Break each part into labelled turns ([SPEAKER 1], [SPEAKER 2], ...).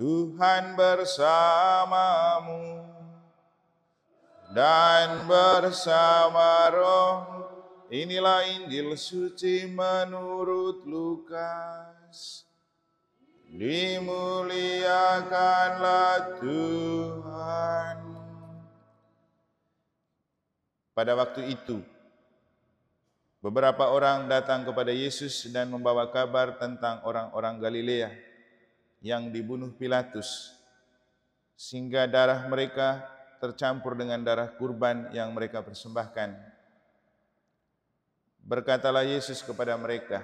[SPEAKER 1] Tuhan bersamamu dan bersama roh. Inilah Injil suci menurut Lukas. Dimuliakanlah Tuhan. Pada waktu itu, beberapa orang datang kepada Yesus dan membawa kabar tentang orang-orang Galilea yang dibunuh Pilatus, sehingga darah mereka tercampur dengan darah kurban yang mereka persembahkan. Berkatalah Yesus kepada mereka,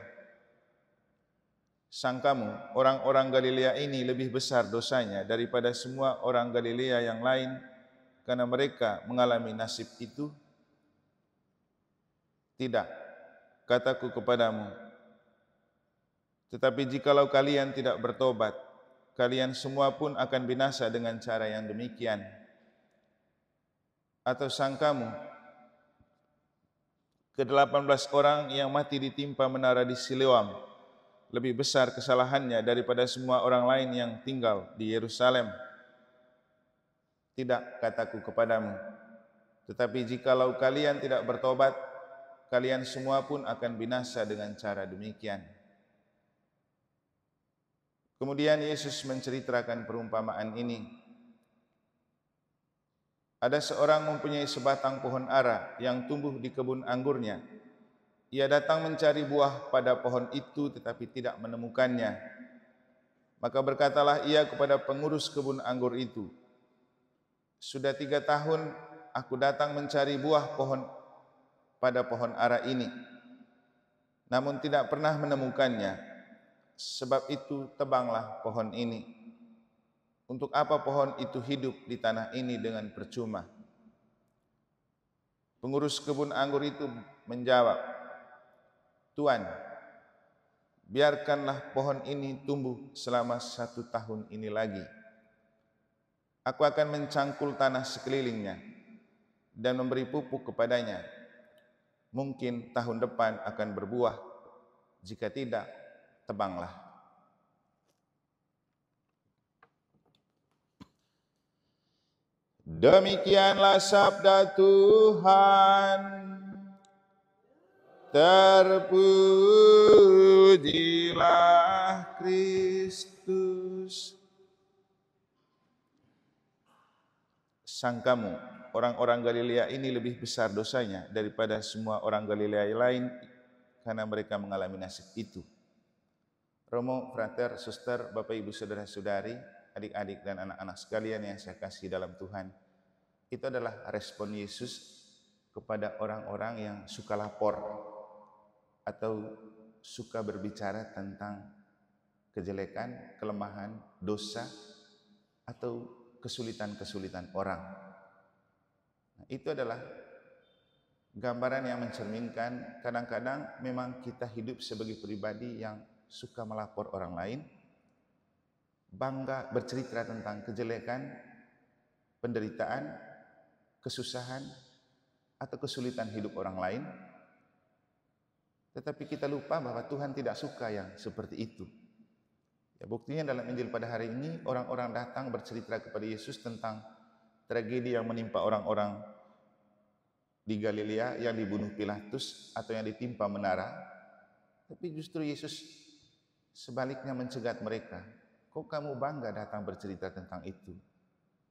[SPEAKER 1] "Sangkamu orang-orang Galilea ini lebih besar dosanya daripada semua orang Galilea yang lain karena mereka mengalami nasib itu? Tidak, kataku kepadamu. Tetapi jikalau kalian tidak bertobat, kalian semua pun akan binasa dengan cara yang demikian. Atau sangkamu ke-18 orang yang mati ditimpa menara di Siloam lebih besar kesalahannya daripada semua orang lain yang tinggal di Yerusalem? Tidak, kataku kepadamu. Tetapi jikalau kalian tidak bertobat, kalian semua pun akan binasa dengan cara demikian." Kemudian Yesus menceritakan perumpamaan ini. Ada seorang mempunyai sebatang pohon ara yang tumbuh di kebun anggurnya. Ia datang mencari buah pada pohon itu tetapi tidak menemukannya. Maka berkatalah ia kepada pengurus kebun anggur itu, "Sudah 3 tahun aku datang mencari buah pada pohon ara ini, namun tidak pernah menemukannya. Sebab itu tebanglah pohon ini. Untuk apa pohon itu hidup di tanah ini dengan percuma?" Pengurus kebun anggur itu menjawab, "Tuan, biarkanlah pohon ini tumbuh selama 1 tahun ini lagi. Aku akan mencangkul tanah sekelilingnya dan memberi pupuk kepadanya. Mungkin tahun depan akan berbuah. Jika tidak, tebanglah." Demikianlah sabda Tuhan. Terpujilah Kristus. Sangkamu orang-orang Galilea ini lebih besar dosanya daripada semua orang Galilea lain karena mereka mengalami nasib itu? Romo, frater, suster, Bapak Ibu saudara-saudari, adik-adik dan anak-anak sekalian yang saya kasih dalam Tuhan, itu adalah respon Yesus kepada orang-orang yang suka lapor atau suka berbicara tentang kejelekan, kelemahan, dosa, atau kesulitan-kesulitan orang. Nah, itu adalah gambaran yang mencerminkan kadang-kadang memang kita hidup sebagai pribadi yang suka melapor orang lain, bangga bercerita tentang kejelekan, penderitaan, kesusahan, atau kesulitan hidup orang lain. Tetapi kita lupa bahwa Tuhan tidak suka yang seperti itu. Ya, buktinya dalam Injil pada hari ini, orang-orang datang bercerita kepada Yesus tentang tragedi yang menimpa orang-orang di Galilea yang dibunuh Pilatus atau yang ditimpa menara. Tapi justru Yesus sebaliknya mencegat mereka. "Kok kamu bangga datang bercerita tentang itu?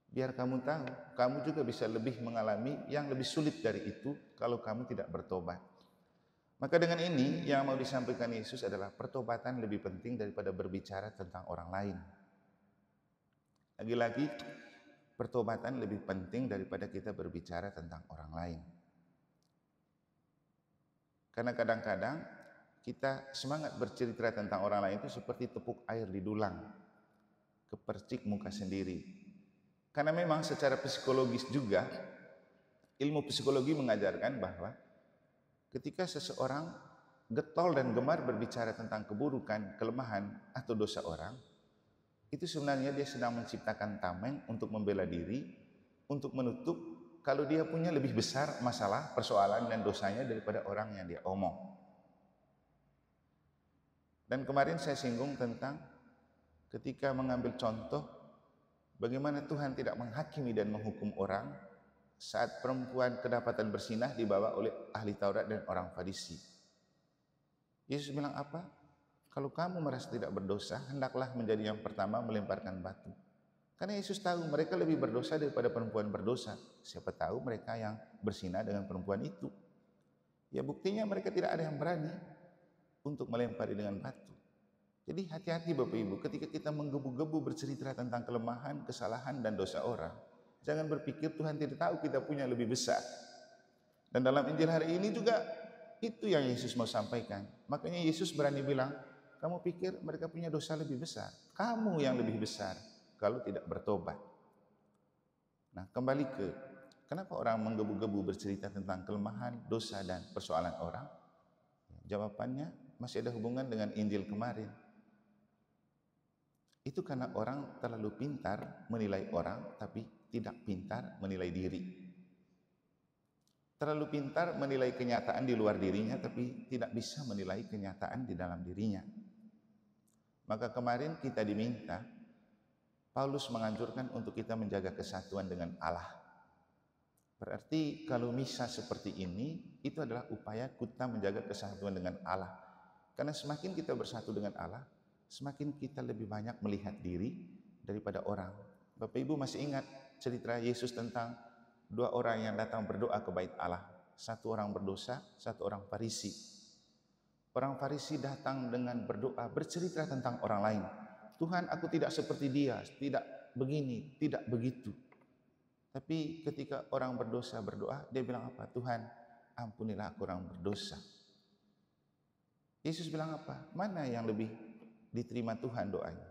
[SPEAKER 1] Biar kamu tahu, kamu juga bisa lebih mengalami yang lebih sulit dari itu kalau kamu tidak bertobat." Maka dengan ini yang mau disampaikan Yesus adalah pertobatan lebih penting daripada berbicara tentang orang lain. Lagi-lagi, pertobatan lebih penting daripada kita berbicara tentang orang lain. Karena kadang-kadang kita semangat bercerita tentang orang lain itu seperti tepuk air di dulang, kepercik muka sendiri. Karena memang secara psikologis juga, ilmu psikologi mengajarkan bahwa ketika seseorang getol dan gemar berbicara tentang keburukan, kelemahan, atau dosa orang, itu sebenarnya dia sedang menciptakan tameng untuk membela diri, untuk menutup kalau dia punya lebih besar masalah, persoalan, dan dosanya daripada orang yang dia omong. Dan kemarin saya singgung tentang ketika mengambil contoh bagaimana Tuhan tidak menghakimi dan menghukum orang saat perempuan kedapatan bersinah dibawa oleh ahli Taurat dan orang Farisi. Yesus bilang apa? Kalau kamu merasa tidak berdosa, hendaklah menjadi yang pertama melemparkan batu. Karena Yesus tahu mereka lebih berdosa daripada perempuan berdosa. Siapa tahu mereka yang bersinah dengan perempuan itu. Ya buktinya mereka tidak ada yang berani untuk melempari dengan batu. Jadi hati-hati Bapak Ibu, ketika kita menggebu-gebu bercerita tentang kelemahan, kesalahan, dan dosa orang, jangan berpikir Tuhan tidak tahu kita punya lebih besar. Dan dalam Injil hari ini juga itu yang Yesus mau sampaikan. Makanya Yesus berani bilang, kamu pikir mereka punya dosa lebih besar? Kamu yang lebih besar kalau tidak bertobat. Nah, kembali ke kenapa orang menggebu-gebu bercerita tentang kelemahan, dosa, dan persoalan orang? Jawabannya masih ada hubungan dengan Injil kemarin. Itu karena orang terlalu pintar menilai orang, tapi tidak pintar menilai diri. Terlalu pintar menilai kenyataan di luar dirinya, tapi tidak bisa menilai kenyataan di dalam dirinya. Maka kemarin kita diminta, Paulus menganjurkan untuk kita menjaga kesatuan dengan Allah. Berarti kalau misa seperti ini, itu adalah upaya kita menjaga kesatuan dengan Allah. Karena semakin kita bersatu dengan Allah, semakin kita lebih banyak melihat diri daripada orang. Bapak Ibu masih ingat cerita Yesus tentang dua orang yang datang berdoa ke bait Allah. Satu orang berdosa, satu orang Farisi. Orang Farisi datang dengan berdoa, bercerita tentang orang lain. Tuhan, aku tidak seperti dia, tidak begini, tidak begitu. Tapi ketika orang berdosa berdoa, dia bilang apa? Tuhan, ampunilah aku orang berdosa. Yesus bilang apa? Mana yang lebih diterima Tuhan doanya?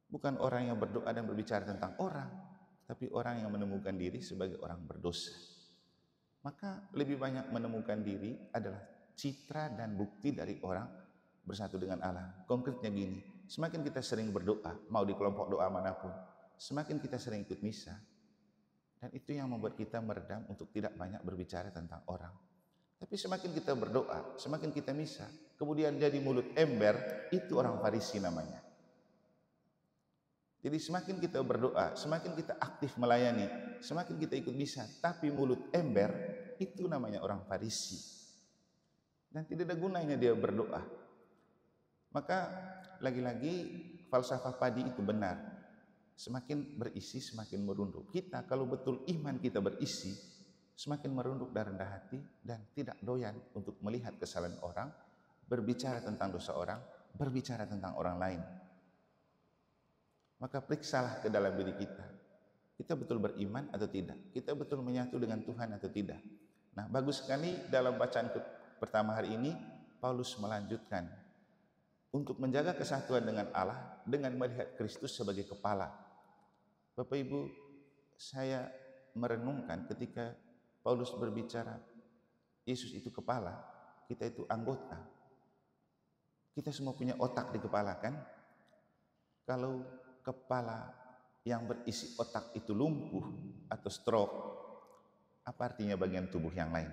[SPEAKER 1] Bukan orang yang berdoa dan berbicara tentang orang, tapi orang yang menemukan diri sebagai orang berdosa. Maka lebih banyak menemukan diri adalah citra dan bukti dari orang bersatu dengan Allah. Konkretnya gini, semakin kita sering berdoa, mau di kelompok doa manapun, semakin kita sering ikut misa, dan itu yang membuat kita meredam untuk tidak banyak berbicara tentang orang. Tapi semakin kita berdoa, semakin kita misa, kemudian jadi mulut ember, itu orang Farisi namanya. Jadi semakin kita berdoa, semakin kita aktif melayani, semakin kita ikut misa, tapi mulut ember, itu namanya orang Farisi. Dan tidak ada gunanya dia berdoa. Maka lagi-lagi falsafah padi itu benar. Semakin berisi, semakin merunduk. Kita kalau betul iman kita berisi, semakin merunduk dan rendah hati dan tidak doyan untuk melihat kesalahan orang, berbicara tentang dosa orang, berbicara tentang orang lain. Maka periksalah ke dalam diri kita. Kita betul beriman atau tidak? Kita betul menyatu dengan Tuhan atau tidak? Nah, bagus sekali dalam bacaan pertama hari ini, Paulus melanjutkan untuk menjaga kesatuan dengan Allah dengan melihat Kristus sebagai kepala. Bapak Ibu, saya merenungkan ketika Paulus berbicara Yesus itu kepala, kita itu anggota. Kita semua punya otak di kepala kan? Kalau kepala yang berisi otak itu lumpuh atau stroke, apa artinya bagian tubuh yang lain?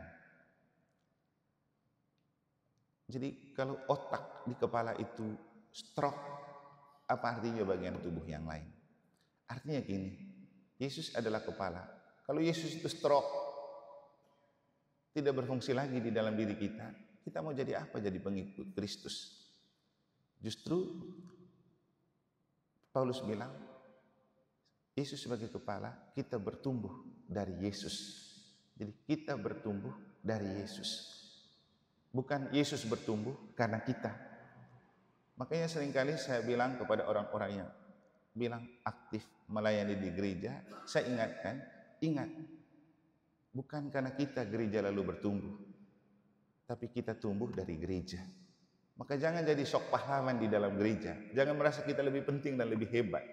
[SPEAKER 1] Jadi kalau otak di kepala itu stroke, apa artinya bagian tubuh yang lain? Artinya gini, Yesus adalah kepala. Kalau Yesus itu stroke, tidak berfungsi lagi di dalam diri kita, kita mau jadi apa? Jadi pengikut Kristus. Justru Paulus bilang, Yesus sebagai kepala, kita bertumbuh dari Yesus. Jadi kita bertumbuh dari Yesus. Bukan Yesus bertumbuh karena kita. Makanya seringkali saya bilang kepada orang-orang yang bilang aktif melayani di gereja, saya ingatkan, ingat, bukan karena kita gereja lalu bertumbuh, tapi kita tumbuh dari gereja. Maka jangan jadi sok pahlawan di dalam gereja. Jangan merasa kita lebih penting dan lebih hebat.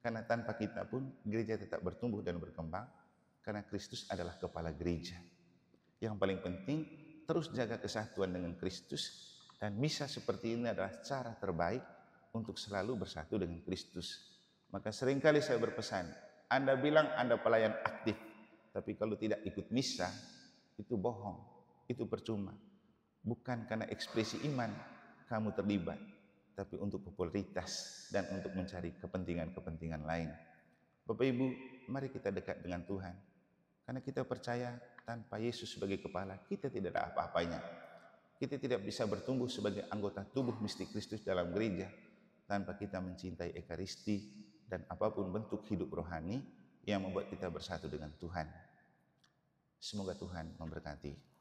[SPEAKER 1] Karena tanpa kita pun gereja tetap bertumbuh dan berkembang, karena Kristus adalah kepala gereja. Yang paling penting, terus jaga kesatuan dengan Kristus, dan misa seperti ini adalah cara terbaik untuk selalu bersatu dengan Kristus. Maka seringkali saya berpesan, Anda bilang Anda pelayan aktif, tapi kalau tidak ikut misa, itu bohong, itu percuma. Bukan karena ekspresi iman kamu terlibat, tapi untuk popularitas dan untuk mencari kepentingan-kepentingan lain. Bapak Ibu, mari kita dekat dengan Tuhan. Karena kita percaya tanpa Yesus sebagai kepala, kita tidak ada apa-apanya. Kita tidak bisa bertumbuh sebagai anggota tubuh mistik Kristus dalam gereja tanpa kita mencintai Ekaristi dan apapun bentuk hidup rohani yang membuat kita bersatu dengan Tuhan. Semoga Tuhan memberkati.